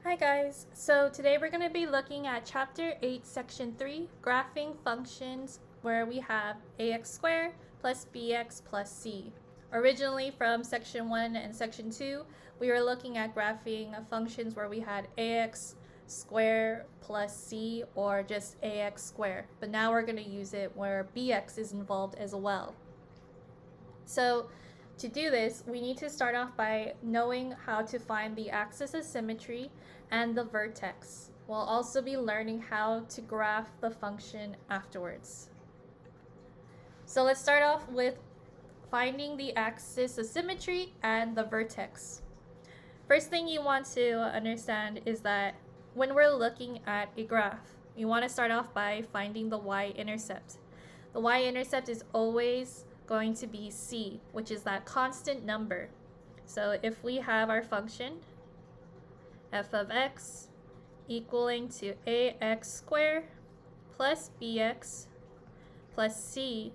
Hi guys, so today we're going to be looking at Chapter 8, Section 3, Graphing Functions, where we have ax squared plus bx plus c. Originally from Section 1 and Section 2, we were looking at graphing functions where we had ax squared plus c or just ax squared, but now we're going to use it where bx is involved as well. So to do this, we need to start off by knowing how to find the axis of symmetry and the vertex. We'll also be learning how to graph the function afterwards. So let's start off with finding the axis of symmetry and the vertex. First thing you want to understand is that when we're looking at a graph, you want to start off by finding the y-intercept. The y-intercept is always going to be c, which is that constant number. So if we have our function f of x equaling to ax squared plus bx plus c,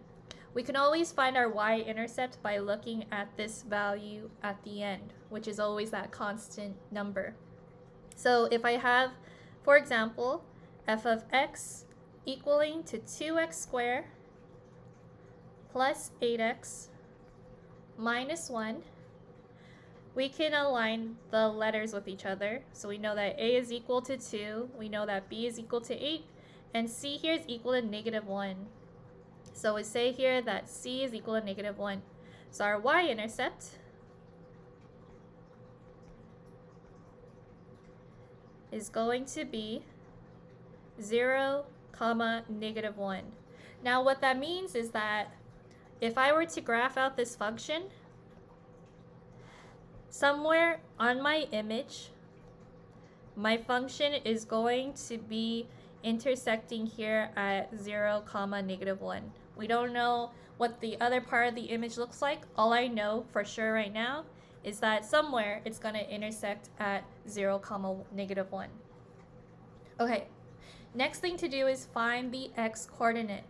we can always find our y-intercept by looking at this value at the end, which is always that constant number. So if I have, for example, f of x equaling to 2x squared plus 8x minus 1, we can align the letters with each other. So we know that a is equal to 2, we know that b is equal to 8, and c here is equal to negative 1. So we say here that c is equal to negative 1. So our y-intercept is going to be 0, negative 1. Now what that means is that if I were to graph out this function, somewhere on my image, my function is going to be intersecting here at 0, negative 1. We don't know what the other part of the image looks like. All I know for sure right now is that somewhere it's going to intersect at 0, negative 1. Okay, next thing to do is find the x-coordinate.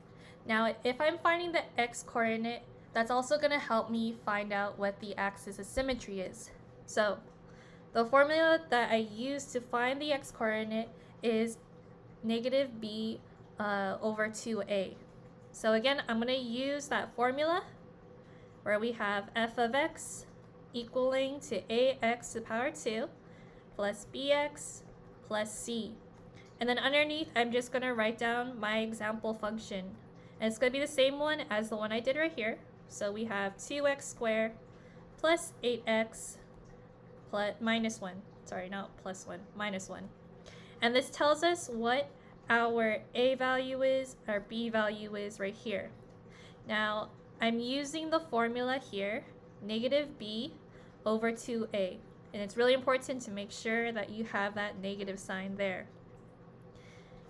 Now, if I'm finding the x-coordinate, that's also going to help me find out what the axis of symmetry is. So, the formula that I use to find the x-coordinate is negative b over 2a. So again, I'm going to use that formula where we have f of x equaling to ax to the power 2 plus bx plus c. And then underneath, I'm just going to write down my example function. And it's going to be the same one as the one I did right here. So we have 2x squared plus 8x plus minus 1. Sorry, not plus 1, minus 1. And this tells us what our a value is, our b value is right here. Now, I'm using the formula here, negative b over 2a. And it's really important to make sure that you have that negative sign there.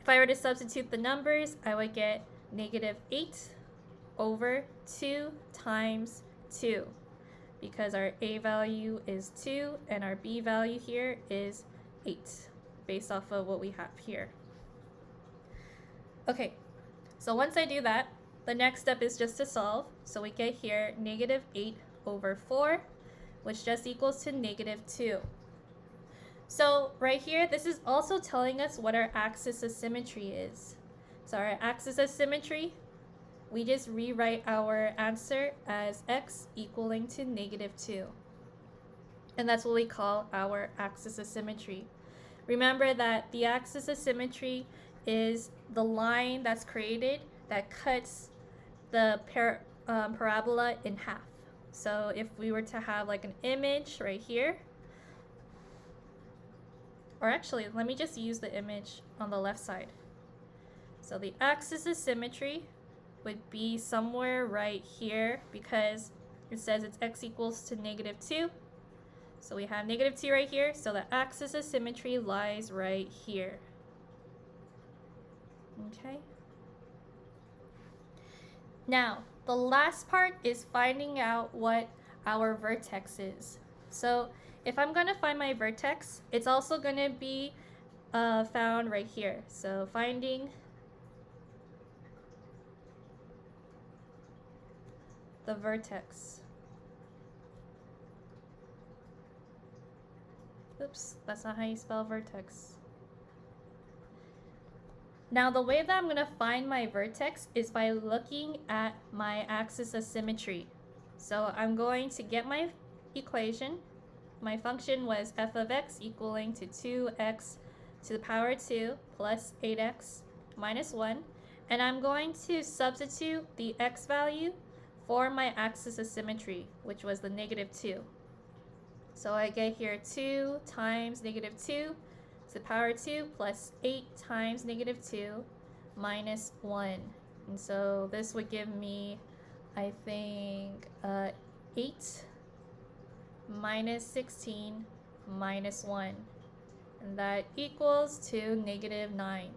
If I were to substitute the numbers, I would get negative 8 over 2 times 2, because our a value is 2 and our b value here is 8, based off of what we have here. Okay, so once I do that, the next step is just to solve. So we get here negative 8 over 4, which just equals to negative 2. So right here, this is also telling us what our axis of symmetry is. So our axis of symmetry, we just rewrite our answer as x equaling to negative 2. And that's what we call our axis of symmetry. Remember that the axis of symmetry is the line that's created that cuts the parabola in half. So if we were to have like an image right here, or actually, let me just use the image on the left side. So the axis of symmetry would be somewhere right here because it says it's x equals to negative 2. So we have negative 2 right here. So the axis of symmetry lies right here. Okay. Now, the last part is finding out what our vertex is. So if I'm going to find my vertex, it's also going to be found right here. So finding the vertex. Oops, that's not how you spell vertex. Now the way that I'm going to find my vertex is by looking at my axis of symmetry. So I'm going to get my equation. My function was f of x equaling to 2x to the power 2 plus 8x minus 1. And I'm going to substitute the x value for my axis of symmetry, which was the -2. So I get here 2 times -2 to the power 2 plus 8 times -2 minus 1. And so this would give me, I think, 8 minus 16 minus 1. And that equals to -9.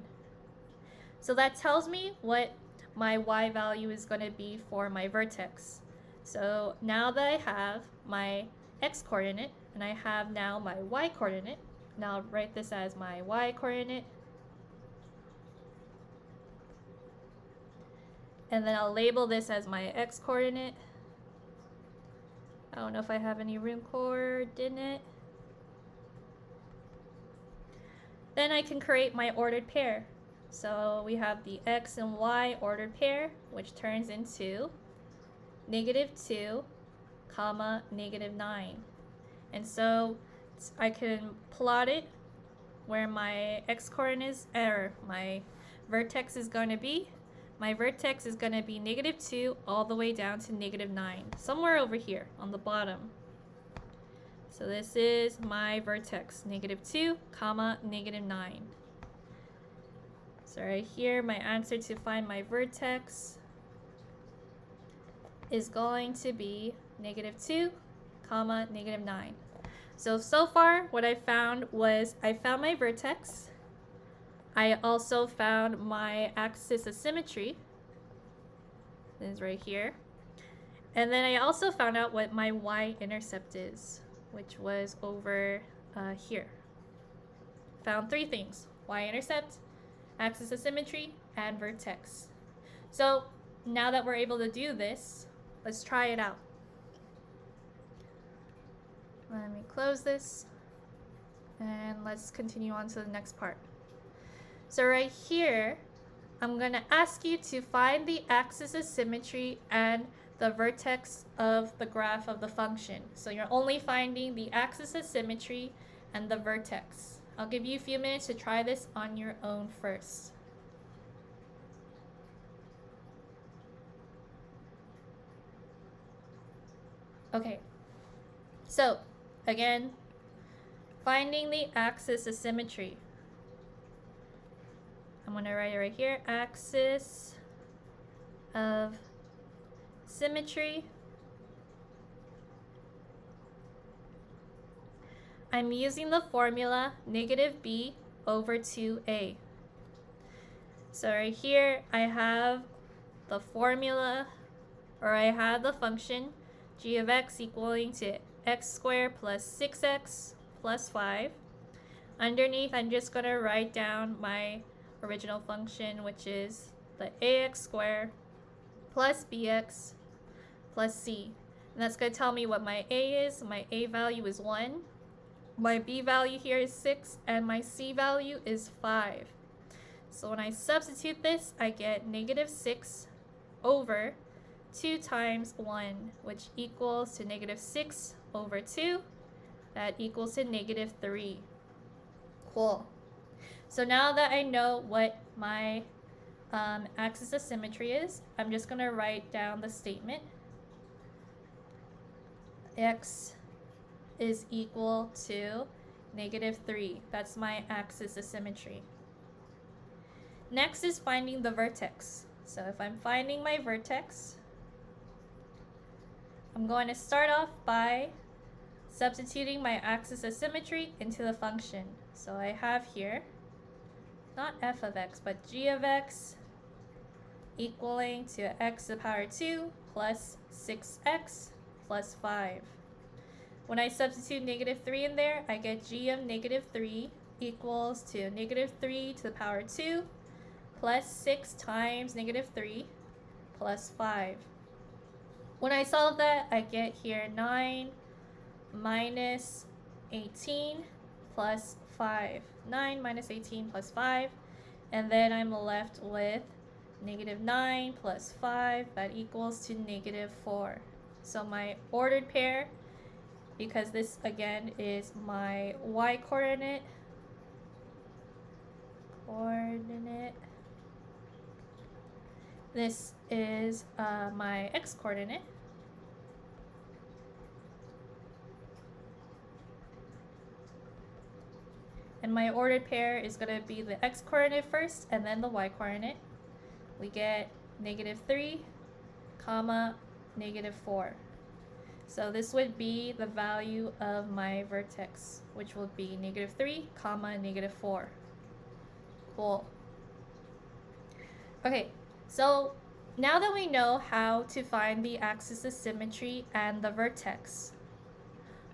So that tells me what my y value is going to be for my vertex. So now that I have my x coordinate and I have now my y coordinate, now I'll write this as my y coordinate, and then I'll label this as my x coordinate. I don't know if I have any room coordinate. Then I can create my ordered pair. So we have the x and y ordered pair, which turns into -2, comma, -9. And so I can plot it where my x coordinates or my vertex is going to be. My vertex is going to be -2 all the way down to -9, somewhere over here on the bottom. So this is my vertex, -2, comma, -9. So right here, my answer to find my vertex is going to be -2, comma, -9. So far what I found was I found my vertex. I also found my axis of symmetry. This is right here. And then I also found out what my y-intercept is, which was over here. Found 3 things: y-intercept, axis of symmetry, and vertex. So now that we're able to do this, let's try it out. Let me close this and let's continue on to the next part. So right here, I'm going to ask you to find the axis of symmetry and the vertex of the graph of the function. So you're only finding the axis of symmetry and the vertex. I'll give you a few minutes to try this on your own first. Okay, so again, finding the axis of symmetry. I'm going to write it right here, axis of symmetry. I'm using the formula -b over 2a. So right here I have the formula, or I have the function g of x equaling to x squared plus 6x plus 5. Underneath, I'm just going to write down my original function, which is the ax squared plus bx plus c. And that's going to tell me what my a is. My a value is 1. My b value here is 6, and my c value is 5. So when I substitute this, I get -6 over 2 times 1, which equals to -6 over 2. That equals to -3. Cool. So now that I know what my axis of symmetry is, I'm just going to write down the statement. X is equal to -3. That's my axis of symmetry. Next is finding the vertex. So if I'm finding my vertex, I'm going to start off by substituting my axis of symmetry into the function. So I have here, not f of x, but g of x equaling to x to the power 2 plus 6x plus 5. When I substitute -3 in there, I get g of -3 equals to -3 to the power 2 plus 6 times -3 plus 5. When I solve that, I get here 9 minus 18 plus 5. 9 minus 18 plus 5. And then I'm left with negative 9 plus 5. That equals to negative 4. So my ordered pair, because this again is my y coordinate, this is my x coordinate. And my ordered pair is going to be the x coordinate first and then the y coordinate. We get negative 3, comma, negative 4. So this would be the value of my vertex, which will be negative 3, comma, negative 4. Cool. Okay, so now that we know how to find the axis of symmetry and the vertex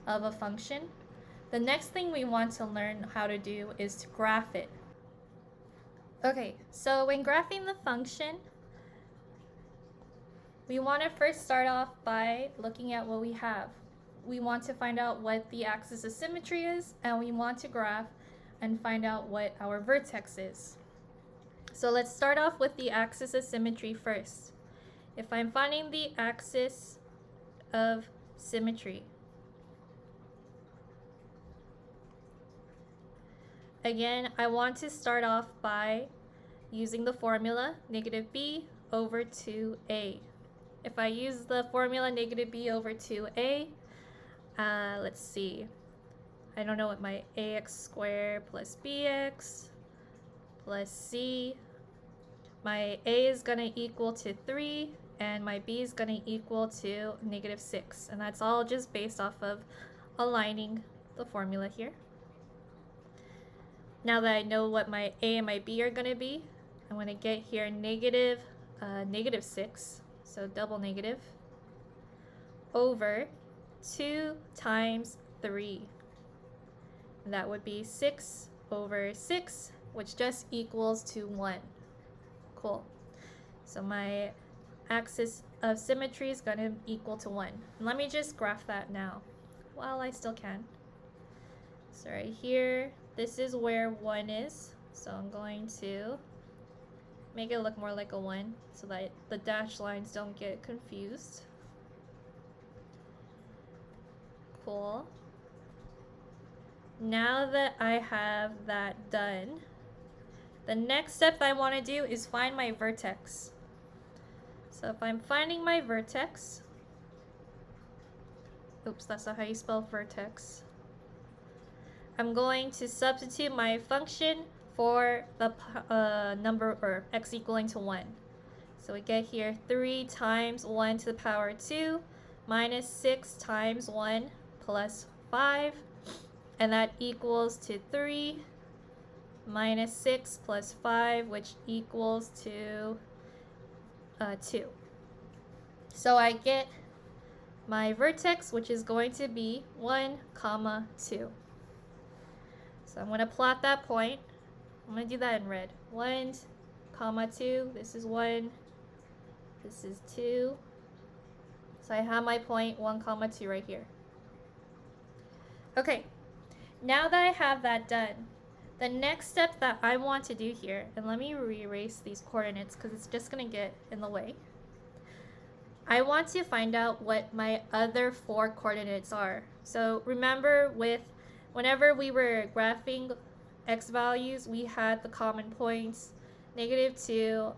of a function, the next thing we want to learn how to do is to graph it. Okay, so when graphing the function, we want to first start off by looking at what we have. We want to find out what the axis of symmetry is, and we want to graph and find out what our vertex is. So let's start off with the axis of symmetry first. If I'm finding the axis of symmetry, again, I want to start off by using the formula negative b over 2a. If I use the formula negative b over 2a, let's see. I don't know what my ax squared plus bx plus c. My a is going to equal to 3, and my b is going to equal to negative 6. And that's all just based off of aligning the formula here. Now that I know what my a and my b are going to be, I'm going to get here negative 6, so double negative, over 2 times 3. And that would be 6 over 6, which just equals to 1. Cool. So my axis of symmetry is going to equal to 1. And let me just graph that now while I still can. So right here, this is where 1 is. So I'm going to make it look more like a 1 so that the dashed lines don't get confused. Cool. Now that I have that done, the next step that I want to do is find my vertex. So if I'm finding my vertex, oops, that's not how you spell vertex. I'm going to substitute my function for the number, or x equaling to 1. So we get here 3 times 1 to the power 2 minus 6 times 1 plus 5, and that equals to 3 minus 6 plus 5, which equals to 2. So I get my vertex, which is going to be 1, comma 2. So I'm going to plot that point. I'm going to do that in red. 1, comma 2. This is 1. This is 2. So I have my point 1, comma 2 right here. Okay, now that I have that done, the next step that I want to do here, and let me re-erase these coordinates because it's just going to get in the way. I want to find out what my other 4 coordinates are. So remember, whenever we were graphing x values, we had the common points -2,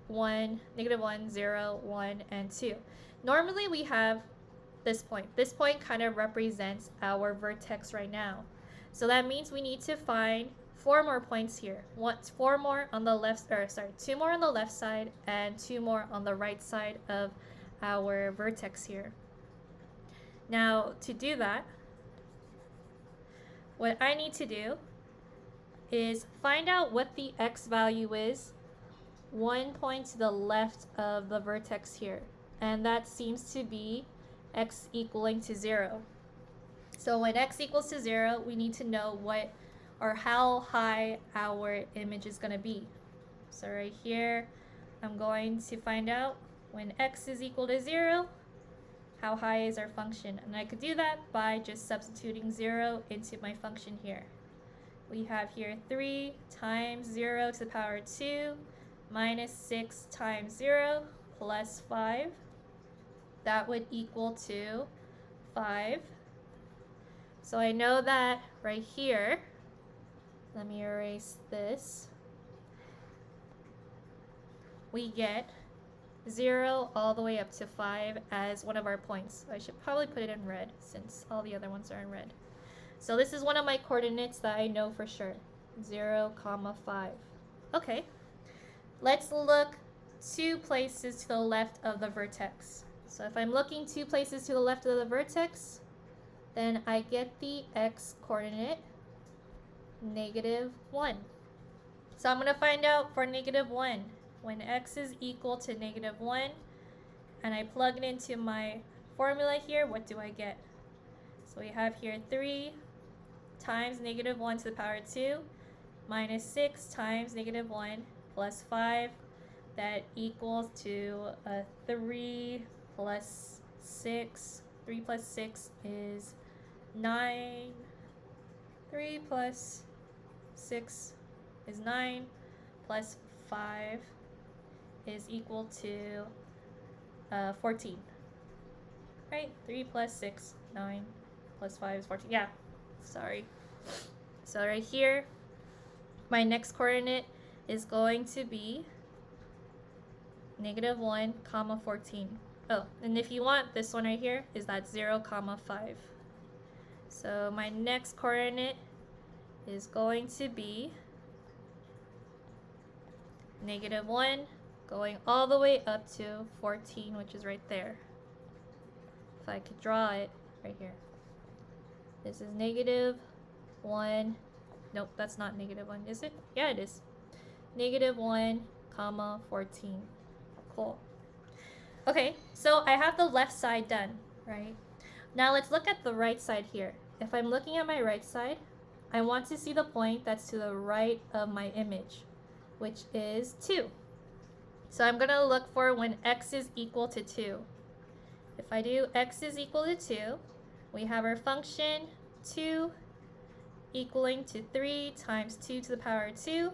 1, -1, 0, 1, and 2. Normally we have this point. This point kind of represents our vertex right now. So that means we need to find 4 more points here. 4 more on the left, 2 more on the left side and 2 more on the right side of our vertex here. Now to do that, what I need to do is find out what the x value is 1 point to the left of the vertex here, and that seems to be x equaling to 0. So when x equals to 0, we need to know what or how high our image is going to be. So right here, I'm going to find out when x is equal to 0, how high is our function. And I could do that by just substituting 0 into my function here. We have here 3 times 0 to the power 2 minus 6 times 0 plus 5. That would equal to 5. So I know that right here, let me erase this, we get 0 all the way up to 5 as one of our points. I should probably put it in red since all the other ones are in red. So this is one of my coordinates that I know for sure, 0, 5. Okay, let's look 2 places to the left of the vertex. So if I'm looking 2 places to the left of the vertex, then I get the x coordinate, -1. So I'm going to find out for -1, when x is equal to -1, and I plug it into my formula here, what do I get? So we have here 3 times -1 to the power 2 minus 6 times -1 plus 5. That equals to 3 plus 6. 3 plus 6 is 9. 3 plus 6 is 9 plus 5 is equal to 14. Right? 3 plus 6, 9 plus 5 is 14. Yeah, sorry. So right here, my next coordinate is going to be -1, 14. Oh, and if you want, this one right here is that 0, 5. So my next coordinate is going to be -1 going all the way up to 14, which is right there. If I could draw it right here. This is -1. Nope, that's not -1, is it? Yeah, it is. -1, 14. Cool. Okay, so I have the left side done, right? Now let's look at the right side here. If I'm looking at my right side, I want to see the point that's to the right of my image, which is 2. So I'm going to look for when x is equal to 2. If I do x is equal to 2, we have our function 2 equaling to 3 times 2 to the power 2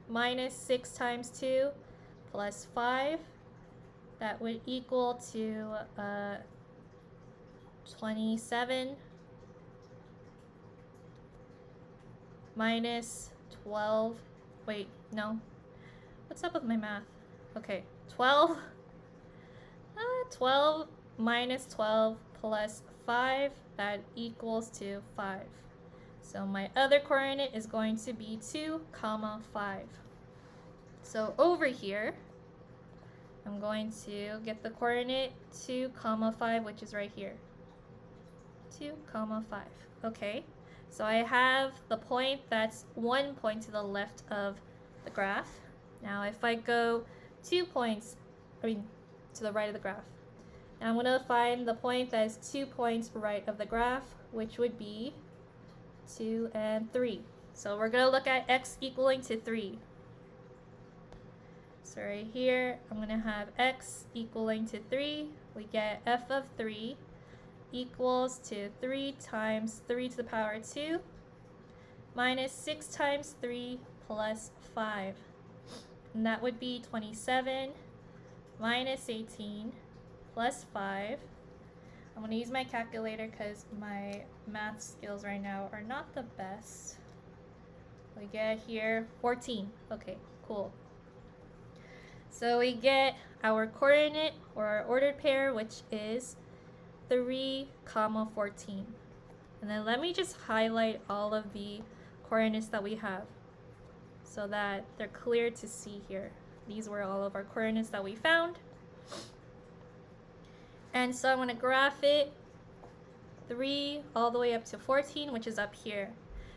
minus 6 times 2 plus 5. That would equal to 27 minus 12. Wait, no. What's up with my math? Okay, 12. 12 minus 12 plus 5. That equals to 5. So my other coordinate is going to be 2, 5. So over here, I'm going to get the coordinate 2, 5, which is right here. 2, 5. Okay, so I have the point that's 1 point to the left of the graph. Now if I go 2 points, to the right of the graph. Now I'm going to find the point that is 2 points right of the graph, which would be 2 and 3. So we're going to look at x equaling to 3. So right here, I'm going to have x equaling to 3. We get f of 3 equals to 3 times 3 to the power 2 minus 6 times 3 plus 5. And that would be 27 minus 18 plus 5. I'm going to use my calculator because my math skills right now are not the best. We get here 14. Okay, cool. So we get our coordinate, or our ordered pair, which is 3, 14. And then let me just highlight all of the coordinates that we have so that they're clear to see here. These were all of our coordinates that we found. And so I'm going to graph it 3 all the way up to 14, which is up here.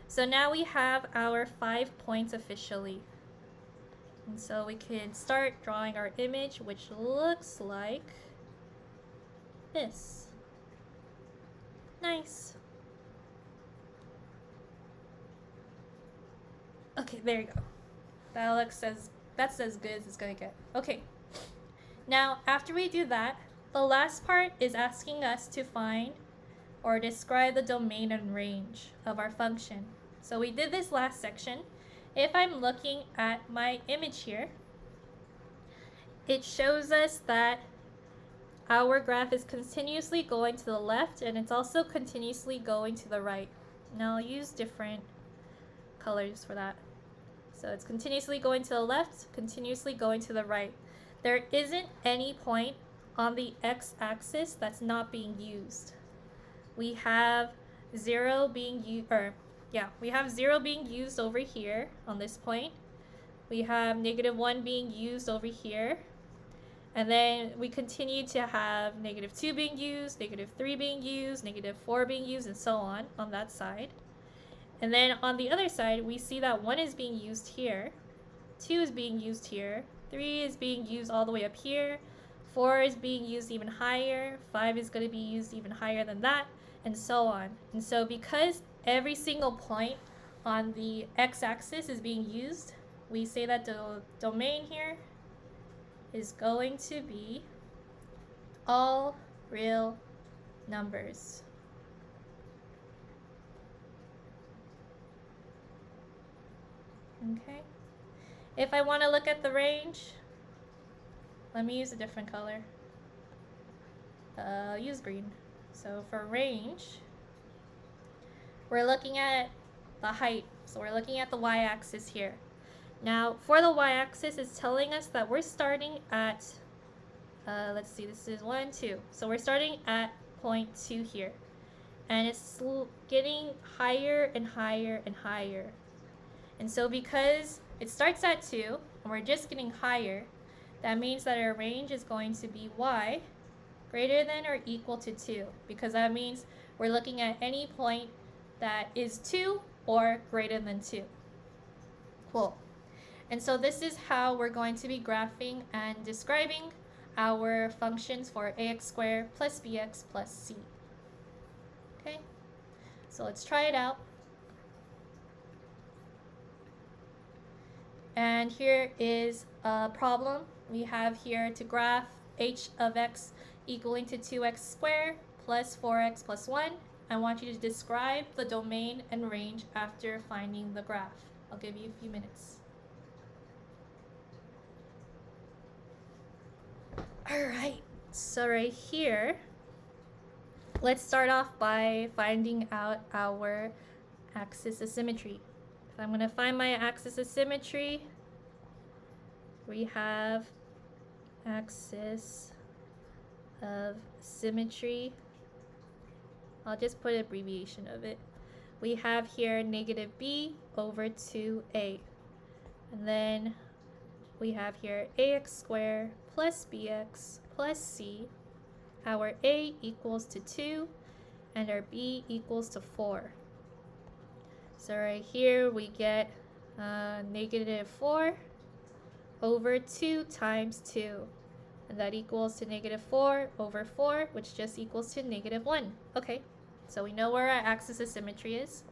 So now we have our 5 points officially. And so we can start drawing our image, which looks like this. Nice. Okay, there you go. That's as good as it's gonna get. Okay. Now, after we do that, the last part is asking us to find or describe the domain and range of our function. So we did this last section. If I'm looking at my image here, it shows us that our graph is continuously going to the left and it's also continuously going to the right. Now I'll use different colors for that. So it's continuously going to the left, continuously going to the right. There isn't any point on the x-axis that's not being used. We have 0 being used, we have 0 being used over here on this point. We have -1 being used over here. And then we continue to have -2 being used, -3 being used, -4 being used, and so on that side. And then on the other side, we see that 1 is being used here, 2 is being used here, 3 is being used all the way up here, 4 is being used even higher, 5 is going to be used even higher than that, and so on. And so because every single point on the x-axis is being used, we say that the domain here is going to be all real numbers. Okay. If I want to look at the range, let me use a different color. I'll use green. So for range, we're looking at the height. So we're looking at the y-axis here. Now for the y-axis, it's telling us that we're starting at, let's see, this is 1, 2. So we're starting at point 2 here. And it's getting higher and higher and higher. And so because it starts at 2 and we're just getting higher, that means that our range is going to be y greater than or equal to 2, because that means we're looking at any point that is 2 or greater than 2. Cool. And so this is how we're going to be graphing and describing our functions for ax squared plus bx plus c. Okay, so let's try it out. And here is a problem. We have here to graph h of x equaling to 2x squared plus 4x plus 1. I want you to describe the domain and range after finding the graph. I'll give you a few minutes. Alright, so right here, let's start off by finding out our axis of symmetry. So I'm going to find my axis of symmetry. We have axis of symmetry. I'll just put an abbreviation of it. We have here -b over 2a. And then we have here ax squared plus bx plus c. Our a equals to 2 and our b equals to 4. So right here we get -4 over 2 times 2. And that equals to -4 over 4, which just equals to -1. Okay, so we know where our axis of symmetry is.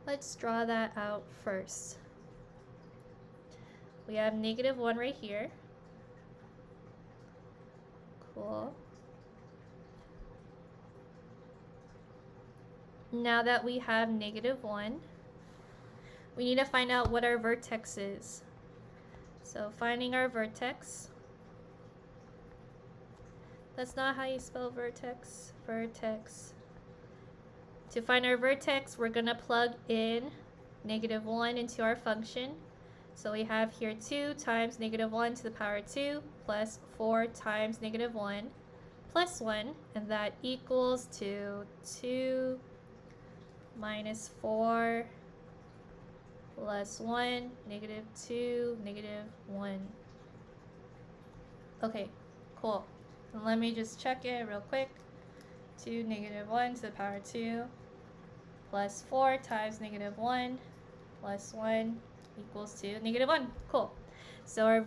Let's draw that out first. We have -1 right here. Cool. Now that we have -1, we need to find out what our vertex is. So finding our vertex. That's not how you spell vertex. Vertex. To find our vertex, we're going to plug in -1 into our function. So we have here 2 times -1 to the power 2 plus 4 times -1 plus 1, and that equals to 2 minus 4 plus 1, -2, -1. Okay, cool. And let me just check it real quick. 2 -1 to the power 2 plus 4 times -1 plus 1 equals to -1. Cool. So our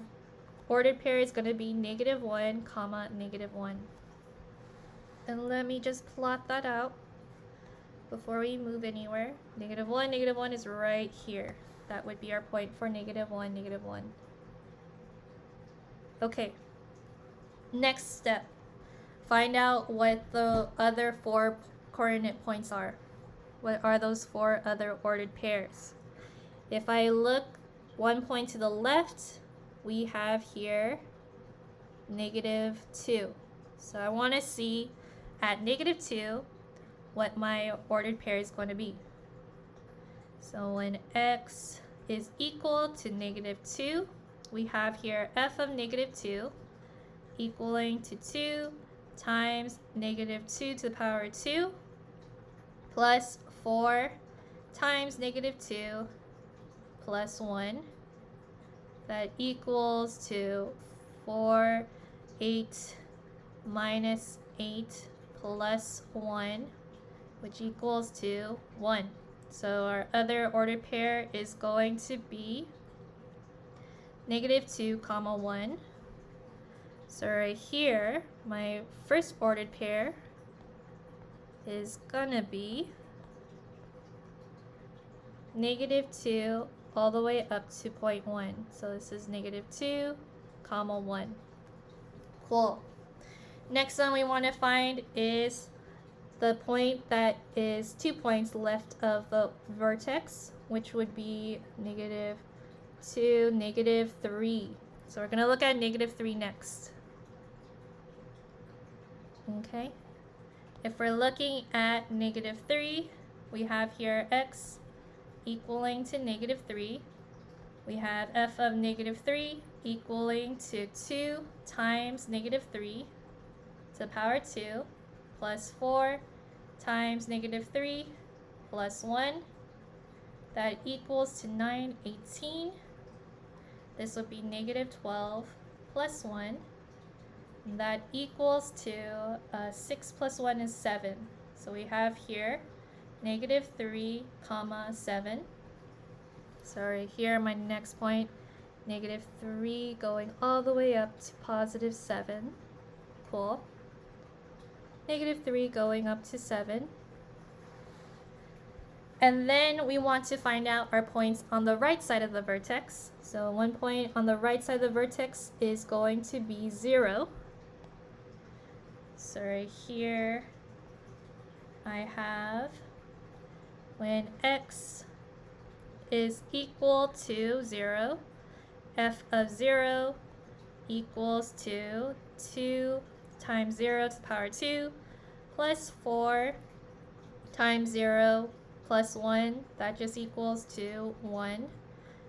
ordered pair is going to be -1, comma, -1. And let me just plot that out before we move anywhere. -1, -1 is right here. That would be our point for -1, -1. Okay. Next step. find out what the other 4 coordinate points are. What are those 4 other ordered pairs? If I look 1 point to the left, we have here -2. So I want to see at -2 what my ordered pair is going to be. So when x is equal to -2, we have here f of -2 equaling to 2 times -2 to the power 2 plus 4 times -2 plus 1. That equals to 4, 8 minus 8 plus 1, which equals to 1. So our other ordered pair is going to be -2, 1. So right here, my first ordered pair is gonna be -2 all the way up to 0.1. So this is -2, 1. Cool. Next one we want to find is the point that is 2 points left of the vertex, which would be -2, -3. So we're going to look at -3 next. Okay. If we're looking at -3, we have here x equaling to -3. We have f of -3 equaling to 2 times -3 to the power 2 plus 4 times -3 plus 1. That equals to 9, 18. This would be -12 plus 1. And that equals to 6 plus 1 is 7. So we have here -3, 7. So right here, my next point, -3 going all the way up to +7. Cool. -3 going up to 7. And then we want to find out our points on the right side of the vertex. So 1 point on the right side of the vertex is going to be 0. So right here, I have when x is equal to 0, f of 0 equals to 2 times 0 to the power 2 plus 4 times 0 plus 1. That just equals to 1.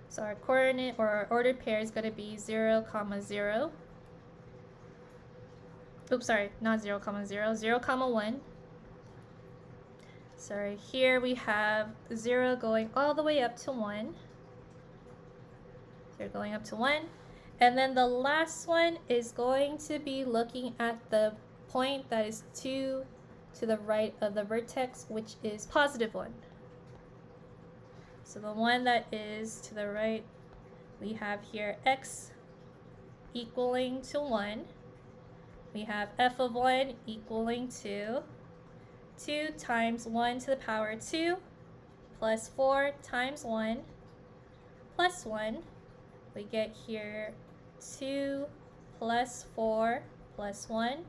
So our coordinate or our ordered pair is going to be 0, 0. Oops, sorry, not 0, 0, 0, 1. So right here we have 0 going all the way up to 1. They're going up to 1. And then the last one is going to be looking at the point that is 2 to the right of the vertex, which is +1. So the one that is to the right, we have here x equaling to 1. We have f of 1 equaling to 2 times 1 to the power 2 plus 4 times 1 plus 1. We get here 2 plus 4 plus 1.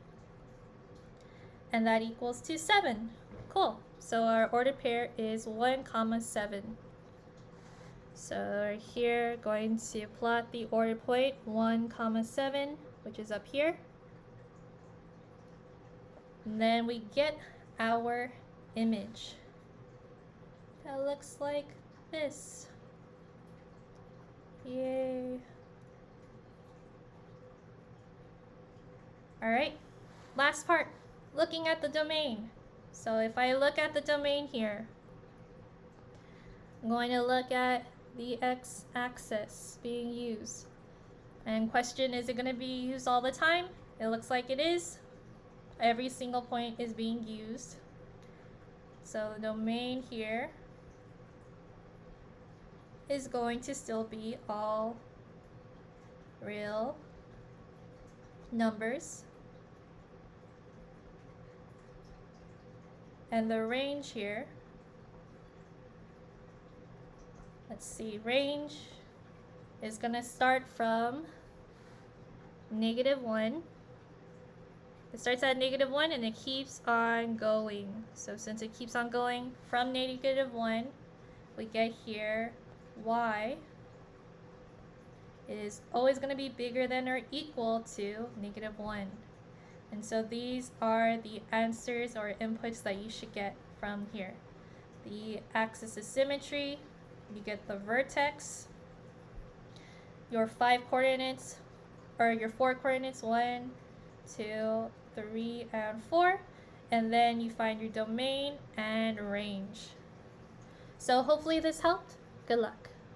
And that equals to 7. Cool. So our ordered pair is 1, 7. So here, going to plot the ordered point 1, 7, which is up here. And then we get our image. That looks like this. Yay. All right, last part, looking at the domain. So if I look at the domain here, I'm going to look at the x-axis being used. And question, is it going to be used all the time? It looks like it is. Every single point is being used. So the domain here is going to still be all real numbers. And the range here, let's see, range is going to start from -1 It starts at -1 and it keeps on going. So since it keeps on going from -1, we get here y is always going to be bigger than or equal to -1. And so these are the answers or inputs that you should get from here. The axis of symmetry, you get the vertex, your 5 coordinates, or your 4 coordinates, 1, 2, 3, and 4, and then you find your domain and range. So hopefully this helped. Good luck.